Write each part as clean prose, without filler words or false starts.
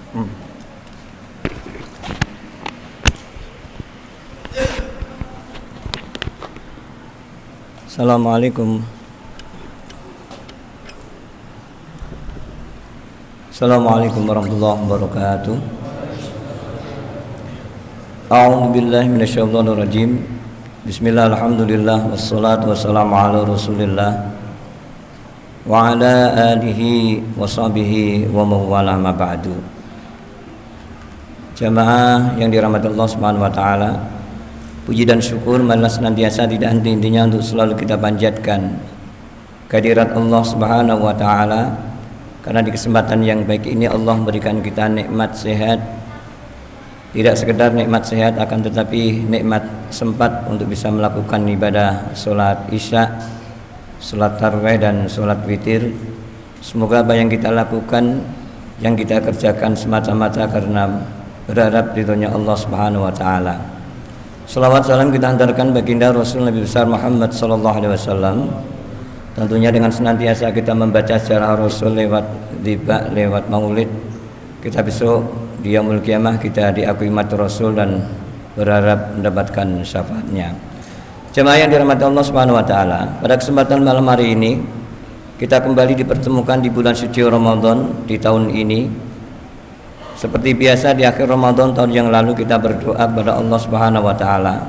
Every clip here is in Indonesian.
Assalamualaikum. Assalamualaikum warahmatullahi wabarakatuh. A'udzu billahi minasyaitonir rajim. Bismillah, alhamdulillah, wassalatu wassalamu ala Rasulillah wa ala alihi wa sahbihi wa mawala ma ba'du. Jamaah yang dirahmati Allah Subhanahu wa taala, puji dan syukur marilah senantiasa tidak henti-hentinya untuk selalu kita panjatkan kehadirat Allah Subhanahu wa taala, karena di kesempatan yang baik ini Allah memberikan kita nikmat sehat. Tidak sekedar nikmat sehat, akan tetapi nikmat sempat untuk bisa melakukan ibadah sholat isya, sholat tarawih dan sholat witir. Semoga apa yang kita lakukan, yang kita kerjakan semata-mata karena berharap ridhonya Allah Subhanahu wa taala. Salawat salam kita hantarkan baginda Rasul Nabi besar Muhammad sallallahu alaihi wasallam. Tentunya dengan senantiasa kita membaca sejarah Rasul lewat tiba, lewat maulid, kita besok di yaumul qiyamah kita diakui umat Rasul dan berharap mendapatkan syafaatnya. Jemaah yang dirahmati Allah Subhanahu wa taala, pada kesempatan malam hari ini kita kembali dipertemukan di bulan suci Ramadan di tahun ini. Seperti biasa di akhir Ramadan tahun yang lalu kita berdoa kepada Allah Subhanahu wa taala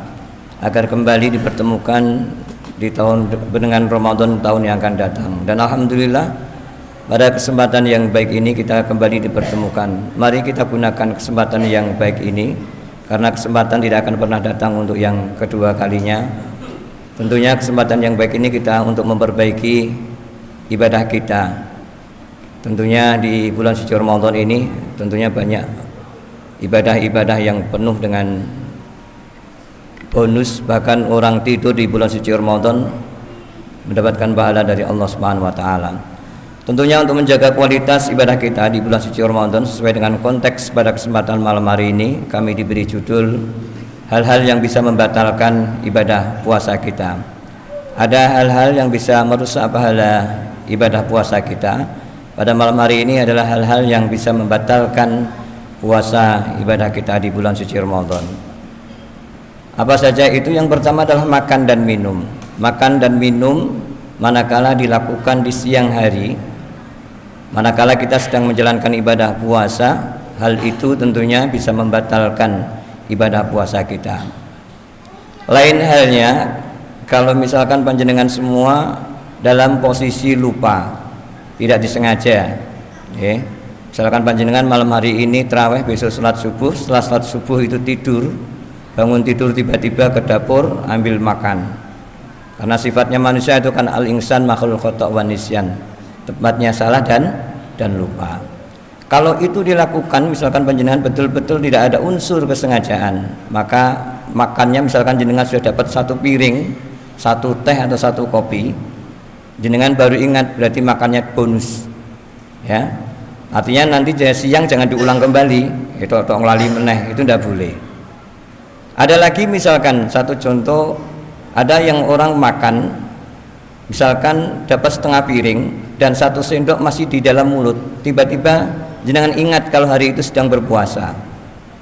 agar kembali dipertemukan di tahun dengan Ramadan tahun yang akan datang. Dan alhamdulillah pada kesempatan yang baik ini kita kembali dipertemukan. Mari kita gunakan kesempatan yang baik ini, karena kesempatan tidak akan pernah datang untuk yang kedua kalinya. Tentunya kesempatan yang baik ini kita untuk memperbaiki ibadah kita. Tentunya di bulan suci Ramadan ini tentunya banyak ibadah-ibadah yang penuh dengan bonus, bahkan orang tidur di bulan suci Ramadan mendapatkan pahala dari Allah Subhanahu wa taala. Tentunya untuk menjaga kualitas ibadah kita di bulan suci Ramadan sesuai dengan konteks pada kesempatan malam hari ini, kami diberi judul hal-hal yang bisa membatalkan ibadah puasa kita. Ada hal-hal yang bisa merusak pahala ibadah puasa kita. Pada malam hari ini adalah hal-hal yang bisa membatalkan puasa ibadah kita di bulan suci Ramadan. Apa saja itu? Yang pertama adalah makan dan minum. Makan dan minum manakala dilakukan di siang hari, manakala kita sedang menjalankan ibadah puasa, hal itu tentunya bisa membatalkan ibadah puasa kita. Lain halnya kalau misalkan panjenengan semua dalam posisi lupa, tidak disengaja, misalkan panjenengan malam hari ini tarawih, besok sholat subuh, setelah sholat subuh itu tidur, bangun tidur tiba-tiba ke dapur ambil makan. Karena sifatnya manusia itu kan al-insan makhluk khata' wa nisyan, tempatnya salah dan lupa. Kalau itu dilakukan, misalkan panjenengan betul-betul tidak ada unsur kesengajaan, maka makannya misalkan jenengan sudah dapat satu piring, satu teh atau satu kopi, jenengan baru ingat, berarti makannya bonus, ya. Artinya nanti siang jangan diulang kembali, itu atau ngelali meneh, itu tidak boleh. Ada lagi misalkan satu contoh, ada yang orang makan misalkan dapat setengah piring dan satu sendok masih di dalam mulut, tiba-tiba jenengan ingat kalau hari itu sedang berpuasa.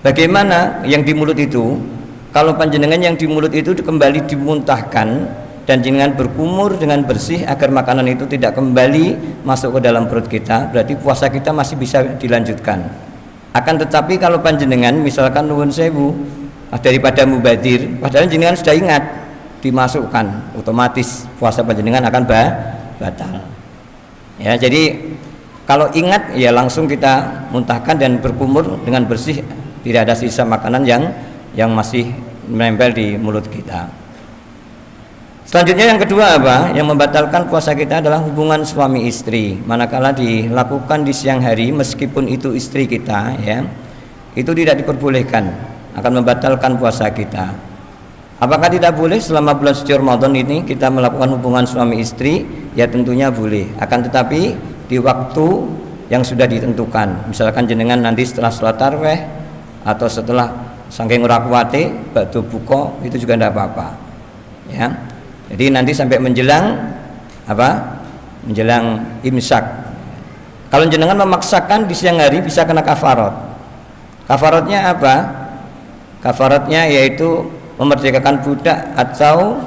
Bagaimana yang di mulut itu? Kalau panjenengan yang di mulut itu kembali dimuntahkan dan jenengan berkumur dengan bersih agar makanan itu tidak kembali masuk ke dalam perut kita, berarti puasa kita masih bisa dilanjutkan. Akan tetapi kalau panjenengan misalkan nuwun sewu daripada mubadir, padahal jenengan sudah ingat, dimasukkan, otomatis puasa panjenengan akan batal. Ya, jadi kalau ingat ya langsung kita muntahkan dan berkumur dengan bersih, tidak ada sisa makanan yang masih menempel di mulut kita. Selanjutnya yang kedua apa? Yang membatalkan puasa kita adalah hubungan suami istri. Manakala dilakukan di siang hari, meskipun itu istri kita, ya, itu tidak diperbolehkan, akan membatalkan puasa kita. Apakah tidak boleh selama bulan suci Ramadan ini kita melakukan hubungan suami istri? Ya tentunya boleh. Akan tetapi di waktu yang sudah ditentukan. Misalkan jenengan nanti setelah sholat tarawih atau setelah saking ora kuwate badhe buka, itu juga tidak apa-apa. Ya. Jadi nanti sampai menjelang apa? Menjelang imsak. Kalau jenengan memaksakan di siang hari bisa kena kafarat. Kafaratnya apa? Kafaratnya yaitu memerdekakan budak atau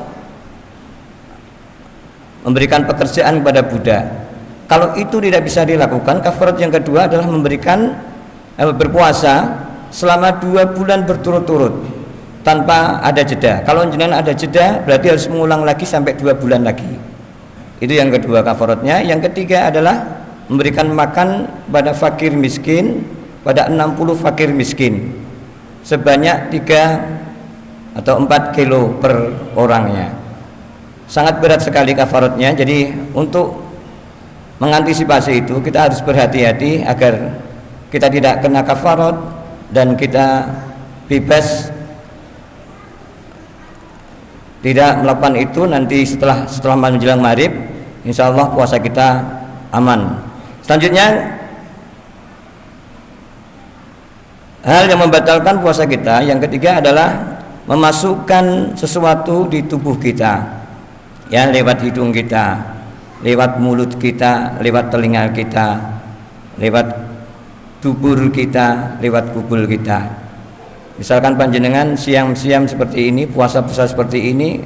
memberikan pekerjaan kepada budak. Kalau itu tidak bisa dilakukan, kafarat yang kedua adalah memberikan berpuasa selama 2 bulan berturut-turut tanpa ada jeda. Kalau jenengan ada jeda, berarti harus mengulang lagi sampai 2 bulan lagi. Itu yang kedua kafaratnya. Yang ketiga adalah memberikan makan pada fakir miskin, pada 60 fakir miskin sebanyak 3 atau 4 kilo per orangnya. Sangat berat sekali kafaratnya. Jadi untuk mengantisipasi itu kita harus berhati-hati agar kita tidak kena kafarat dan kita bebas tidak melakukan itu. Nanti setelah menjelang maghrib insya Allah puasa kita aman. Selanjutnya, hal yang membatalkan puasa kita yang ketiga adalah memasukkan sesuatu di tubuh kita, ya, lewat hidung kita, lewat mulut kita, lewat telinga kita, lewat dubur kita, lewat kubul kita. Misalkan panjenengan siang-siang seperti ini, puasa-puasa seperti ini,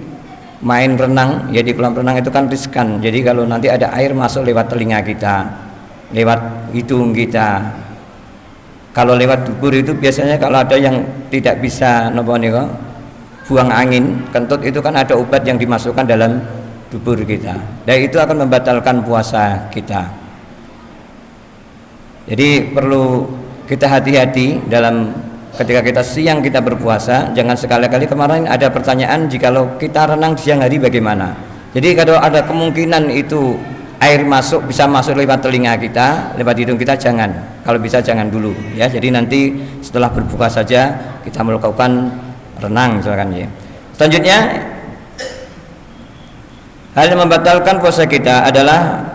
main renang, ya di kolam renang itu kan riskan. Jadi kalau nanti ada air masuk lewat telinga kita, lewat hidung kita. Kalau lewat dubur itu biasanya kalau ada yang tidak bisa buang angin, kentut, itu kan ada obat yang dimasukkan dalam dubur kita. Dan itu akan membatalkan puasa kita. Jadi perlu kita hati-hati dalam ketika kita siang kita berpuasa. Jangan sekali-kali, kemarin ada pertanyaan, jikalau kita renang di siang hari bagaimana. Jadi kalau ada kemungkinan itu air bisa masuk lewat telinga kita, lewat hidung kita, jangan. Kalau bisa jangan dulu, ya. Jadi nanti setelah berbuka saja kita melakukan renang misalkan, ya. Selanjutnya, hal yang membatalkan puasa kita adalah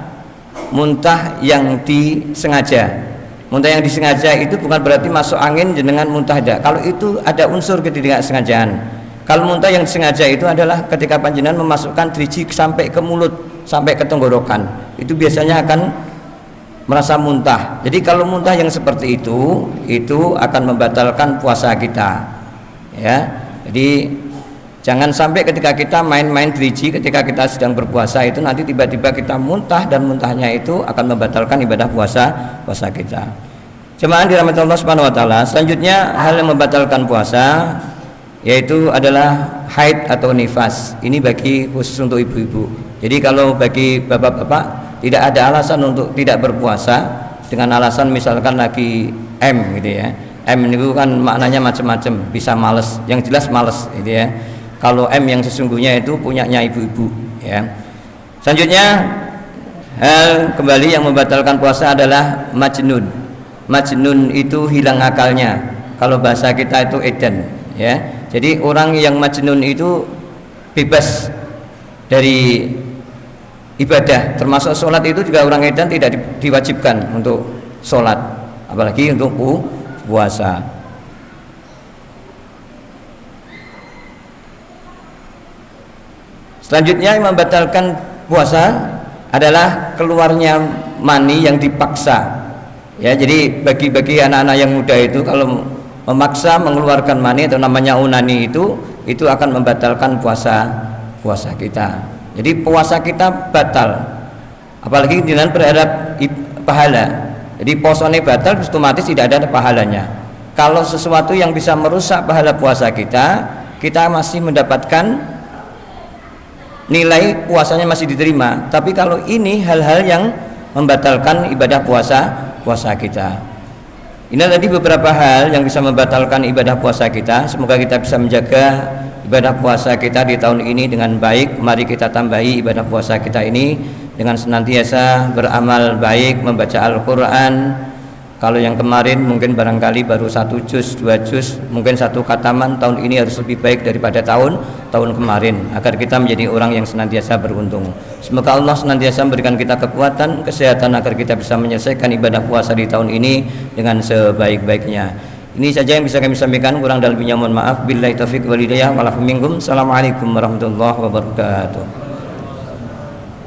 muntah yang disengaja. Muntah yang disengaja itu bukan berarti masuk angin jenengan muntah, tidak. Kalau itu ada unsur ketidaksengajaan. Kalau muntah yang disengaja itu adalah ketika panjenengan memasukkan driji sampai ke mulut, sampai ke tenggorokan, itu biasanya akan merasa muntah. Jadi kalau muntah yang seperti itu akan membatalkan puasa kita, ya. Jadi jangan sampai ketika kita main-main driji ketika kita sedang berpuasa itu nanti tiba-tiba kita muntah, dan muntahnya itu akan membatalkan ibadah puasa kita. Jemaah dirahmati Allah Subhanahu wa taala, selanjutnya hal yang membatalkan puasa yaitu adalah haid atau nifas. Ini bagi khusus untuk ibu-ibu. Jadi kalau bagi bapak-bapak tidak ada alasan untuk tidak berpuasa dengan alasan misalkan lagi M gitu ya. M itu kan maknanya macam-macam, bisa males, yang jelas males gitu ya. Kalau M yang sesungguhnya itu punyanya ibu-ibu, ya. Selanjutnya, hal kembali yang membatalkan puasa adalah majnun. Majnun itu hilang akalnya. Kalau bahasa kita itu edan, ya. Jadi orang yang majnun itu bebas dari ibadah, termasuk sholat itu juga orang edan tidak diwajibkan untuk sholat, apalagi untuk puasa. Selanjutnya yang membatalkan puasa adalah keluarnya mani yang dipaksa. Ya, jadi bagi anak-anak yang muda itu kalau memaksa mengeluarkan mani atau namanya unani itu akan membatalkan puasa kita. Jadi puasa kita batal. Apalagi dengan berharap pahala. Jadi puasanya batal, otomatis tidak ada pahalanya. Kalau sesuatu yang bisa merusak pahala puasa kita masih mendapatkan nilai puasanya masih diterima. Tapi kalau ini hal-hal yang membatalkan ibadah puasa kita. Ini tadi beberapa hal yang bisa membatalkan ibadah puasa kita. Semoga kita bisa menjaga ibadah puasa kita di tahun ini dengan baik. Mari kita tambahi ibadah puasa kita ini dengan senantiasa beramal baik, membaca Al-Quran. Kalau yang kemarin mungkin barangkali baru 1 juz, 2 juz, mungkin 1 khataman, tahun ini harus lebih baik daripada tahun kemarin, agar kita menjadi orang yang senantiasa beruntung. Semoga Allah senantiasa memberikan kita kekuatan, kesehatan, agar kita bisa menyelesaikan ibadah puasa di tahun ini dengan sebaik-baiknya. Ini saja yang bisa kami sampaikan, kurang dan lebihnya mohon maaf. Billahi taufiq wal hidayah wal afu minkum. Assalamualaikum warahmatullahi wabarakatuh.